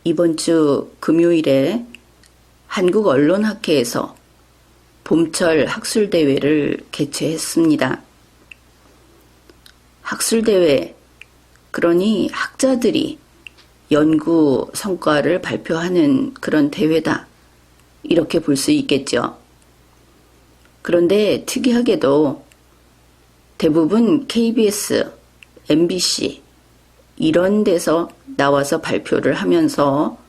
이번 주 금요일에 한국언론학회에서 봄철 학술대회를 개최했습니다. 학술대회, 그러니 학자들이 연구 성과를 발표하는 그런 대회다, 이렇게 볼 수 있겠죠. 그런데 특이하게도 대부분 KBS, MBC 이런 데서 나와서 발표를 하면서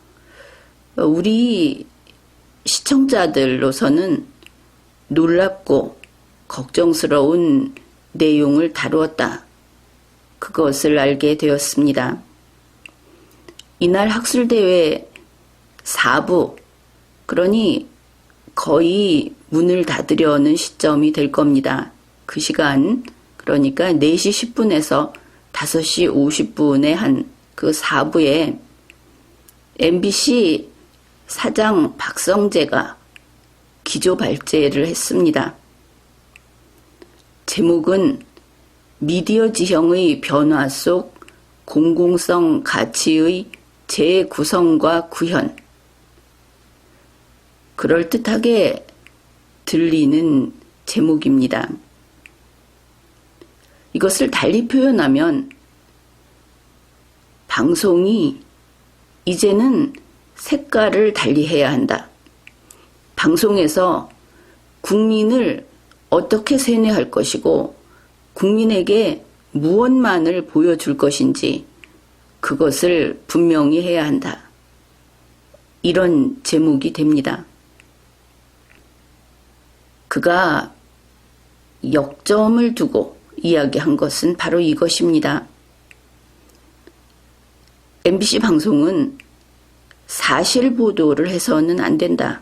우리 시청자들로서는 놀랍고 걱정스러운 내용을 다루었다, 그것을 알게 되었습니다. 이날 학술대회 4부, 그러니 거의 문을 닫으려는 시점이 될 겁니다. 그 시간, 그러니까 4시 10분에서 5시 50분에 한 그 4부에 MBC 사장 박성재가 기조 발제를 했습니다. 제목은 미디어 지형의 변화 속 공공성 가치의 재구성과 구현. 그럴듯하게 들리는 제목입니다. 이것을 달리 표현하면 방송이 이제는 색깔을 달리해야 한다. 방송에서 국민을 어떻게 세뇌할 것이고 국민에게 무엇만을 보여줄 것인지 그것을 분명히 해야 한다. 이런 제목이 됩니다. 그가 역점을 두고 이야기한 것은 바로 이것입니다. MBC 방송은 사실 보도를 해서는 안 된다.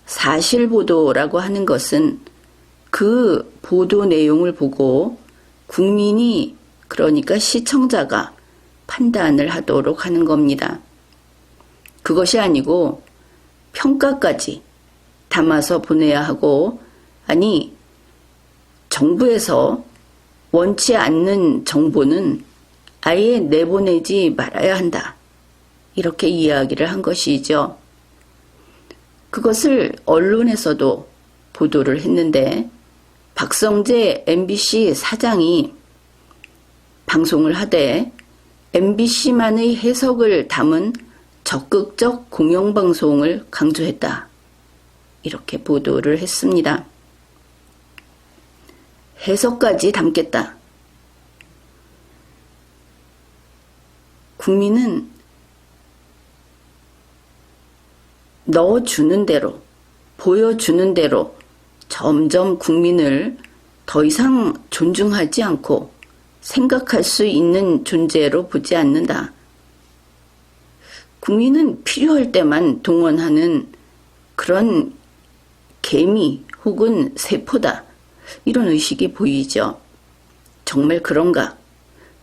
사실 보도라고 하는 것은 그 보도 내용을 보고 국민이, 그러니까 시청자가 판단을 하도록 하는 겁니다. 그것이 아니고 평가까지 담아서 보내야 하고, 아니 정부에서 원치 않는 정보는 아예 내보내지 말아야 한다, 이렇게 이야기를 한 것이죠. 그것을 언론에서도 보도를 했는데 박성재 MBC 사장이 방송을 하되 MBC만의 해석을 담은 적극적 공영방송을 강조했다, 이렇게 보도를 했습니다. 해석까지 담겠다. 국민은 넣어주는 대로, 보여주는 대로 점점 국민을 더 이상 존중하지 않고 생각할 수 있는 존재로 보지 않는다. 국민은 필요할 때만 동원하는 그런 개미 혹은 세포다, 이런 의식이 보이죠. 정말 그런가?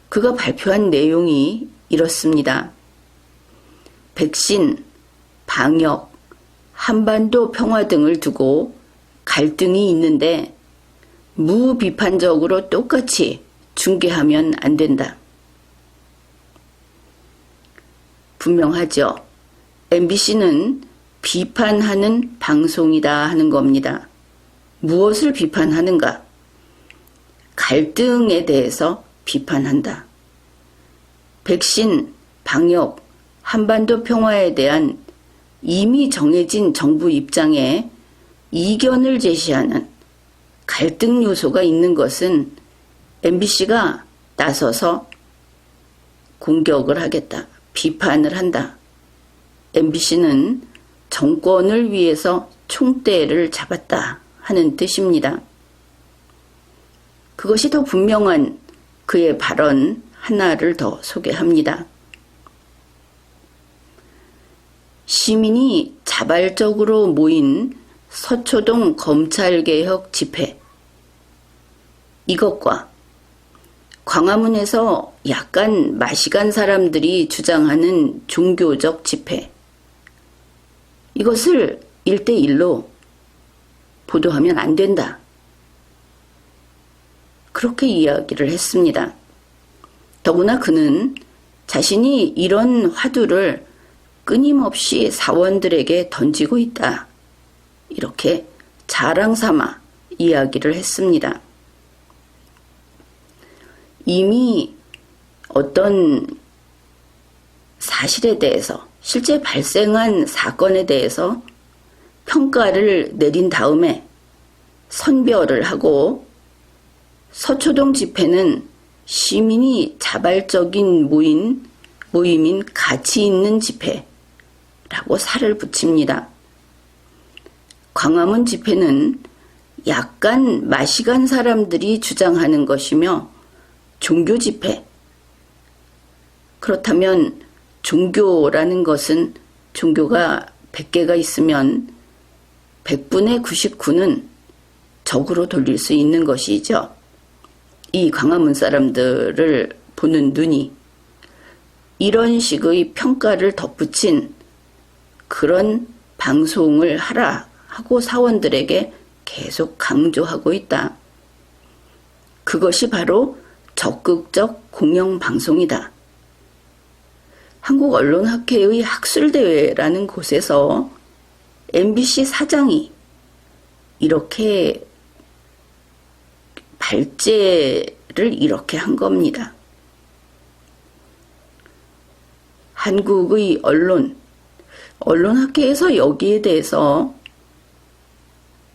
그가 발표한 내용이 이렇습니다. 백신, 방역, 한반도 평화 등을 두고 갈등이 있는데 무비판적으로 똑같이 중계하면 안 된다. 분명하죠. MBC는 비판하는 방송이다 하는 겁니다. 무엇을 비판하는가? 갈등에 대해서 비판한다. 백신, 방역, 한반도 평화에 대한 이미 정해진 정부 입장에 이견을 제시하는 갈등 요소가 있는 것은 MBC가 나서서 공격을 하겠다, 비판을 한다. MBC는 정권을 위해서 총대를 잡았다 하는 뜻입니다. 그것이 더 분명한 그의 발언 하나를 더 소개합니다. 시민이 자발적으로 모인 서초동 검찰개혁 집회, 이것과 광화문에서 약간 맛이 간 사람들이 주장하는 종교적 집회, 이것을 1대1로 보도하면 안 된다, 그렇게 이야기를 했습니다. 더구나 그는 자신이 이런 화두를 끊임없이 사원들에게 던지고 있다. 이렇게 자랑삼아 이야기를 했습니다. 이미 어떤 사실에 대해서, 실제 발생한 사건에 대해서 평가를 내린 다음에 선별을 하고, 서초동 집회는 시민이 자발적인 모임인 가치 있는 집회라고 살을 붙입니다. 광화문 집회는 약간 맛이 간 사람들이 주장하는 것이며 종교 집회. 그렇다면 종교라는 것은 종교가 100개가 있으면 100분의 99는 적으로 돌릴 수 있는 것이죠. 이 광화문 사람들을 보는 눈이 이런 식의 평가를 덧붙인 그런 방송을 하라 하고 사원들에게 계속 강조하고 있다. 그것이 바로 적극적 공영방송이다. 한국언론학회의 학술대회라는 곳에서 MBC 사장이 이렇게 발제를 이렇게 한 겁니다. 한국의 언론학회에서 여기에 대해서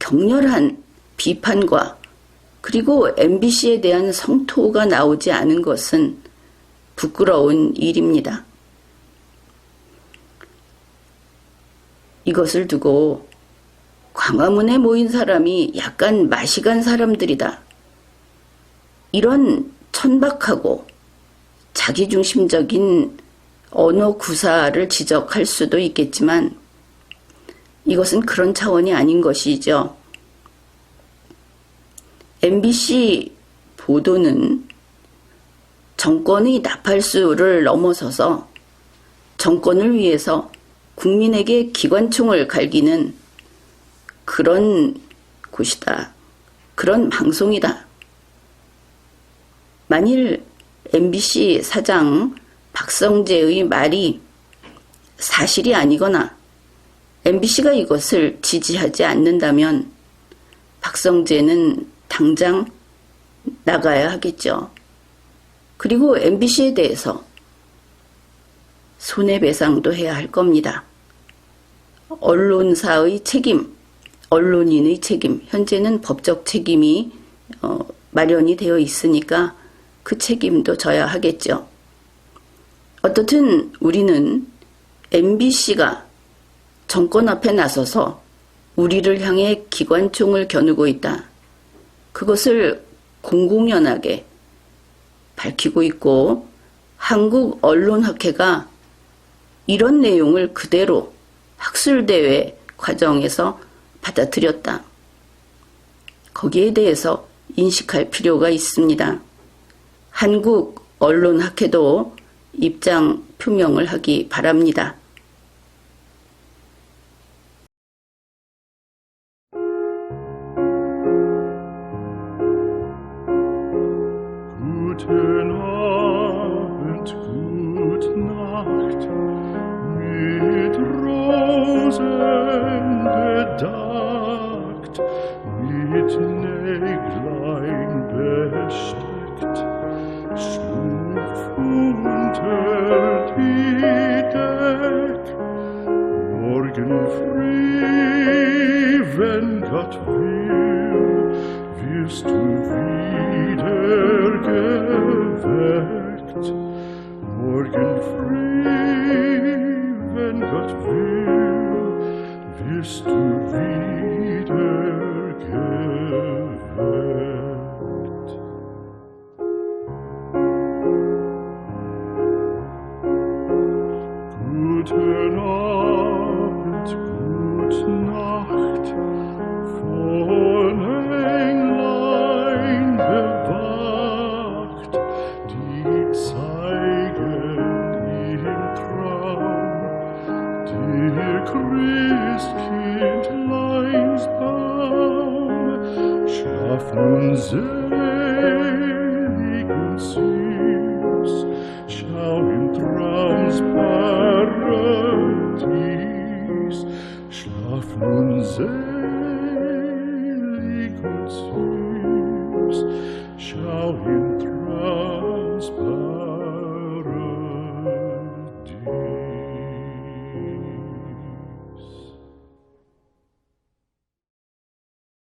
격렬한 비판과 그리고 MBC에 대한 성토가 나오지 않은 것은 부끄러운 일입니다. 이것을 두고 광화문에 모인 사람이 약간 맛이 간 사람들이다. 이런 천박하고 자기중심적인 언어 구사를 지적할 수도 있겠지만 이것은 그런 차원이 아닌 것이죠. MBC 보도는 정권의 나팔수를 넘어서서 정권을 위해서 국민에게 기관총을 갈기는 그런 곳이다. 그런 방송이다. 만일 MBC 사장 박성재의 말이 사실이 아니거나 MBC가 이것을 지지하지 않는다면 박성재는 당장 나가야 하겠죠. 그리고 MBC에 대해서 손해배상도 해야 할 겁니다. 언론사의 책임, 언론인의 책임, 현재는 법적 책임이 마련이 되어 있으니까 그 책임도 져야 하겠죠. 어떻든 우리는 MBC가 정권 앞에 나서서 우리를 향해 기관총을 겨누고 있다. 그것을 공공연하게 밝히고 있고 한국언론학회가 이런 내용을 그대로 학술대회 과정에서 받아들였다. 거기에 대해서 인식할 필요가 있습니다. 한국언론학회도 입장 표명을 하기 바랍니다. Guten Abend, gute Nacht, mit Rosen bedeckt, mit Näglein besteckt, schlupf unter die Deck. Morgen früh, wenn Gott will, wirst du wieder geweckt. Morgen früh, wenn Gott will, wirst du